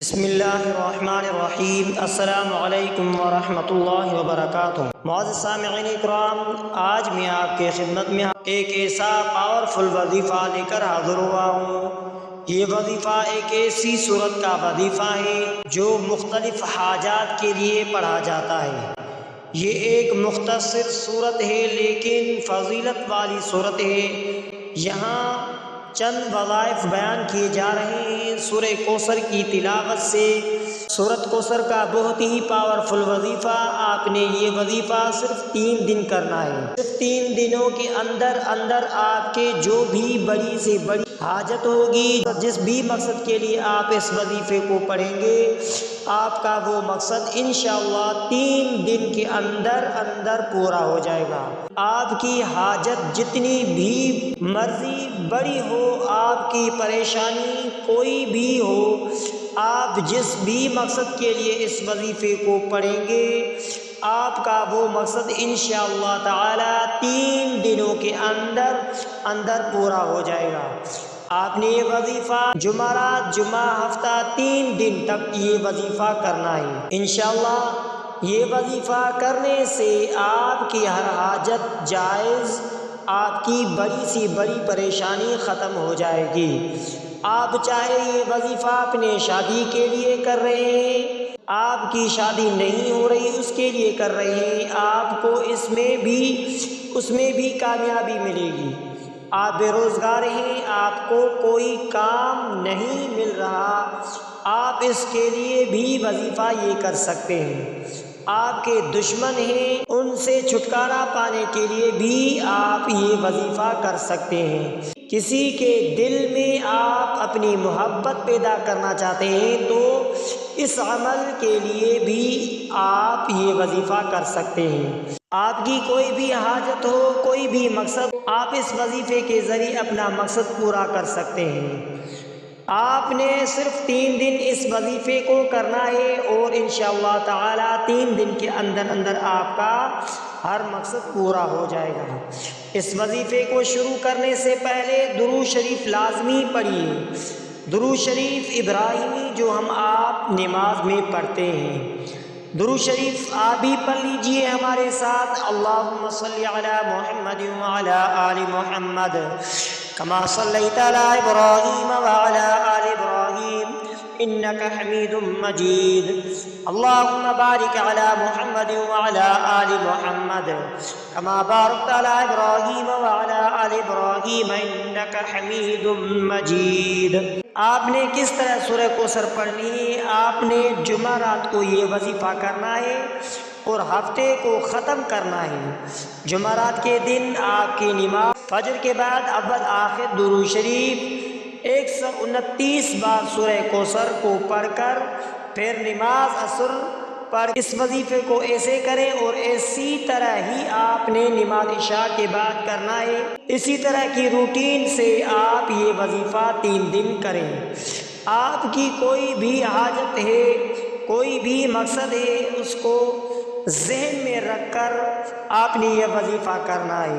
بسم اللہ الرحمن الرحیم۔ السلام علیکم ورحمۃ اللہ وبرکاتہ۔ معزز سامعین اکرام، آج میں آپ کے خدمت میں ایک ایسا پاورفل وظیفہ لے کر حاضر ہوا ہوں۔ یہ وظیفہ ایک ایسی صورت کا وظیفہ ہے جو مختلف حاجات کے لیے پڑھا جاتا ہے۔ یہ ایک مختصر صورت ہے لیکن فضیلت والی صورت ہے۔ یہاں چند وظائف بیان کیے جا رہے ہیں سورہ کوثر کی تلاوت سے۔ سورۃ کوثر کا بہت ہی پاورفل وظیفہ، آپ نے یہ وظیفہ صرف 3 دن کرنا ہے۔ صرف 3 دنوں کے اندر آپ کے جو بھی بڑی سے بڑی حاجت ہوگی، جس بھی مقصد کے لیے آپ اس وظیفے کو پڑھیں گے، آپ کا وہ مقصد انشاءاللہ 3 دن کے اندر پورا ہو جائے گا۔ آپ کی حاجت جتنی بھی مرضی بڑی ہو، آپ کی پریشانی کوئی بھی ہو، آپ جس بھی مقصد کے لیے اس وظیفے کو پڑھیں گے، آپ کا وہ مقصد انشاءاللہ تعالی 3 دنوں کے اندر پورا ہو جائے گا۔ آپ نے یہ وظیفہ جمعرات، جمعہ، ہفتہ 3 دن تک یہ وظیفہ کرنا ہے۔ انشاءاللہ یہ وظیفہ کرنے سے آپ کی ہر حاجت جائز، آپ کی بڑی سی بڑی پریشانی ختم ہو جائے گی۔ آپ چاہے یہ وظیفہ اپنے شادی کے لیے کر رہے ہیں، آپ کی شادی نہیں ہو رہی اس کے لیے کر رہے ہیں، آپ کو اس میں بھی کامیابی ملے گی۔ آپ بے روزگار ہیں، آپ کو کوئی کام نہیں مل رہا، آپ اس کے لیے بھی وظیفہ یہ کر سکتے ہیں۔ آپ کے دشمن ہیں، ان سے چھٹکارا پانے کے لیے بھی آپ یہ وظیفہ کر سکتے ہیں۔ کسی کے دل میں آپ اپنی محبت پیدا کرنا چاہتے ہیں تو اس عمل کے لیے بھی آپ یہ وظیفہ کر سکتے ہیں۔ آپ کی کوئی بھی حاجت ہو، کوئی بھی مقصد، آپ اس وظیفے کے ذریعے اپنا مقصد پورا کر سکتے ہیں۔ آپ نے صرف 3 دن اس وظیفے کو کرنا ہے اور انشاءاللہ تعالی 3 دن کے اندر آپ کا ہر مقصد پورا ہو جائے گا۔ اس وظیفے کو شروع کرنے سے پہلے درود شریف لازمی پڑھیے۔ درود شریف ابراہیمی جو آپ نماز میں پڑھتے ہیں، درود شریف آپ بھی پڑھ لیجئے ہمارے ساتھ۔ اللہم صلی علی محمد وعلی آل محمد کما صلیت علی ابراہیم وعلی آل ابراہیم انک حمید مجید۔ اللہم بارک علی محمد وعلی آل محمد کما بارکت علی ابراہیم وعلی آل ابراہیم انک حمید مجید۔ آپ نے کس طرح سورہ کوثر پڑھنی ہے؟ آپ نے جمعرات کو یہ وظیفہ کرنا ہے اور ہفتے کو ختم کرنا ہے۔ جمعرات کے دن آپ کی نماز فجر کے بعد اول آخر درود شریف 129 بار سورہ کوثر کو پڑھ کر پھر نماز عصر پر اس وظیفے کو ایسے کریں اور اسی طرح ہی آپ نے نماز عشاء کے بعد کرنا ہے۔ اسی طرح کی روٹین سے آپ یہ وظیفہ 3 دن کریں۔ آپ کی کوئی بھی حاجت ہے، کوئی بھی مقصد ہے، اس کو ذہن میں رکھ کر آپ نے یہ وظیفہ کرنا ہے۔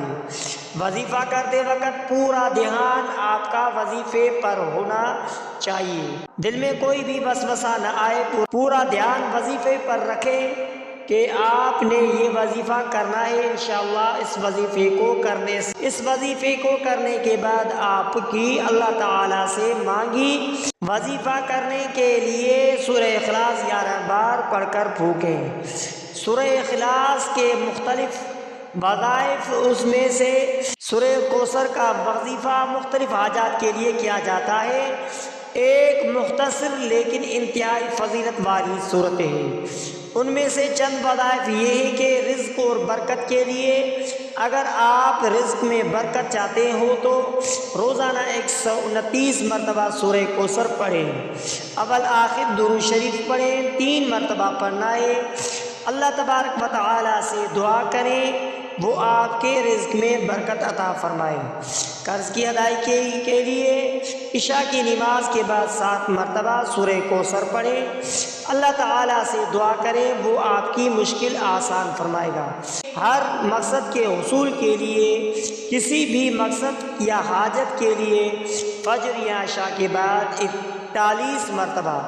وظیفہ کرتے وقت پورا دھیان آپ کا وظیفے پر ہونا چاہیے، دل میں کوئی بھی وسوسہ نہ آئے، پورا دھیان وظیفے پر رکھیں کہ آپ نے یہ وظیفہ کرنا ہے۔ انشاءاللہ اس وظیفے کو کرنے کے بعد آپ کی اللہ تعالی سے مانگی وظیفہ کرنے کے لیے سورہ اخلاص 11 بار پڑھ کر پھونکیں۔ سورہ اخلاص کے مختلف وظائف، اس میں سے سورہ کوثر کا وظیفہ مختلف حاجات کے لیے کیا جاتا ہے۔ ایک مختصر لیکن انتہائی فضیلت والی صورت ہے۔ ان میں سے چند وظائف یہ ہے کہ رزق اور برکت کے لیے اگر آپ رزق میں برکت چاہتے ہو تو روزانہ 129 مرتبہ سورہ کوثر پڑھیں۔ اول آخر درود شریف پڑھیں، 3 مرتبہ پڑھنا ہے۔ اللہ تبارک و تعالی سے دعا کریں وہ آپ کے رزق میں برکت عطا فرمائے۔ قرض کی ادائیگی کے لیے عشاء کی نماز کے بعد 7 مرتبہ سورہ کوثر پڑھیں۔ اللہ تعالیٰ سے دعا کریں وہ آپ کی مشکل آسان فرمائے گا۔ ہر مقصد کے حصول کے لیے، کسی بھی مقصد یا حاجت کے لیے فجر یا عشاء کے بعد 41 مرتبہ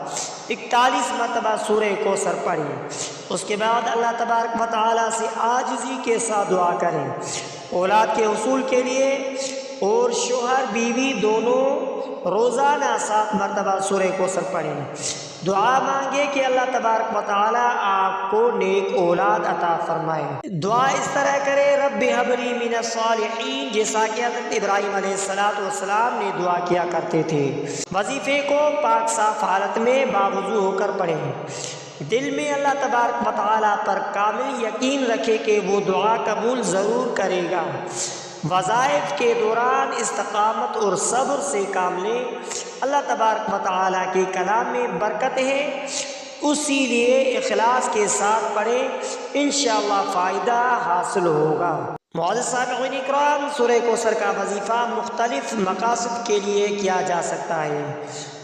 41 مرتبہ سورہ کوثر پڑھیں۔ اس کے بعد اللہ تبارک و تعالیٰ سے عاجزی کے ساتھ دعا کریں اولاد کے حصول کے لیے، اور شوہر بیوی دونوں روزانہ 7 مرتبہ سورہ کوثر پڑھیں۔ دعا مانگے کہ اللہ تبارک و تعالیٰ آپ کو نیک اولاد عطا فرمائے۔ دعا اس طرح کرے، رب ہب لی من الصالحین، جیسا کہ حضرت ابراہیم علیہ السلام نے دعا کیا کرتے تھے۔ وظیفے کو پاک صاف حالت میں باوضو ہو کر پڑھیں۔ دل میں اللہ تبارک و تعالیٰ پر کامل یقین رکھے کہ وہ دعا قبول ضرور کرے گا۔ وظائف کے دوران استقامت اور صبر سے کام لیں۔ اللہ تبارک و تعالیٰ کے کلام میں برکت ہے، اسی لیے اخلاص کے ساتھ پڑھیں، انشاءاللہ فائدہ حاصل ہوگا۔ معزز سامعین اکرام، سورہ کوثر کا وظیفہ مختلف مقاصد کے لیے کیا جا سکتا ہے۔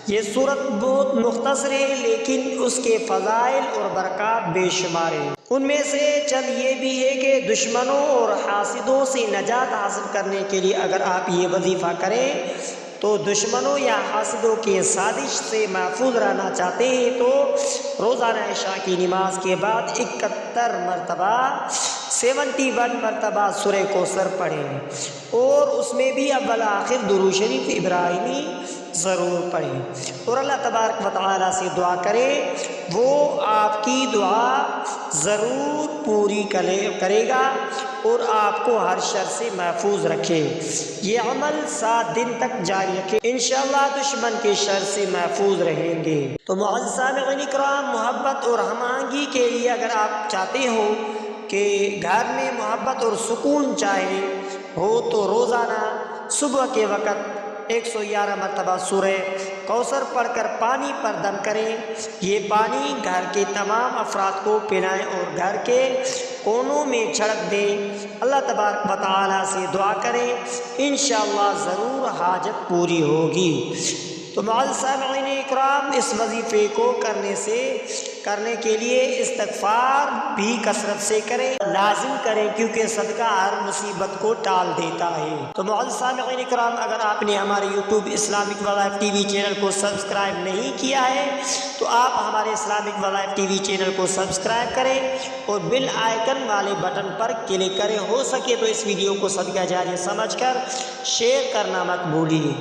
یہ سورت بہت مختصر ہے، لیکن اس کے فضائل اور برکات بے شمار ہیں۔ ان میں سے چند یہ بھی ہے کہ دشمنوں اور حاسدوں سے نجات حاصل کرنے کے لیے اگر آپ یہ وظیفہ کریں تو دشمنوں یا حاسدوں کی سازش سے محفوظ رہنا چاہتے ہیں تو روزانہ عشاء کی نماز کے بعد 71 مرتبہ 71 مرتبہ سورہ کوثر پڑھیں، اور اس میں بھی اول آخر درود شریف ابراہیمی ضرور پڑھیں، اور اللہ تبارک و تعالیٰ سے دعا کریں، وہ آپ کی دعا ضرور پوری کرے گا اور آپ کو ہر شر سے محفوظ رکھے۔ یہ عمل 7 دن تک جاری رکھے، انشاءاللہ دشمن کے شر سے محفوظ رہیں گے۔ تو معزز سامعین اکرام، محبت اور ہم آہنگی کے لیے اگر آپ چاہتے ہو کہ گھر میں محبت اور سکون چاہے ہو تو روزانہ صبح کے وقت 111 مرتبہ سورہ کوثر پڑھ کر پانی پر دم کریں۔ یہ پانی گھر کے تمام افراد کو پلائیں اور گھر کے کونوں میں چھڑک دیں۔ اللہ تبارک و تعالیٰ سے دعا کریں، انشاءاللہ ضرور حاجت پوری ہوگی۔ تو معزز سامعین اکرام، اس وظیفے کو کرنے کے لیے استغفار بھی کثرت سے کریں، لازم کریں، کیونکہ صدقہ ہر مصیبت کو ٹال دیتا ہے۔ تو معزز سامعین اکرام، اگر آپ نے ہمارے یوٹیوب اسلامک وظائف ٹی وی چینل کو سبسکرائب نہیں کیا ہے تو آپ ہمارے اسلامک وظائف ٹی وی چینل کو سبسکرائب کریں اور بیل آئیکن والے بٹن پر کلک کریں۔ ہو سکے تو اس ویڈیو کو صدقہ جاریہ سمجھ کر شیئر کرنا مت بھولیے۔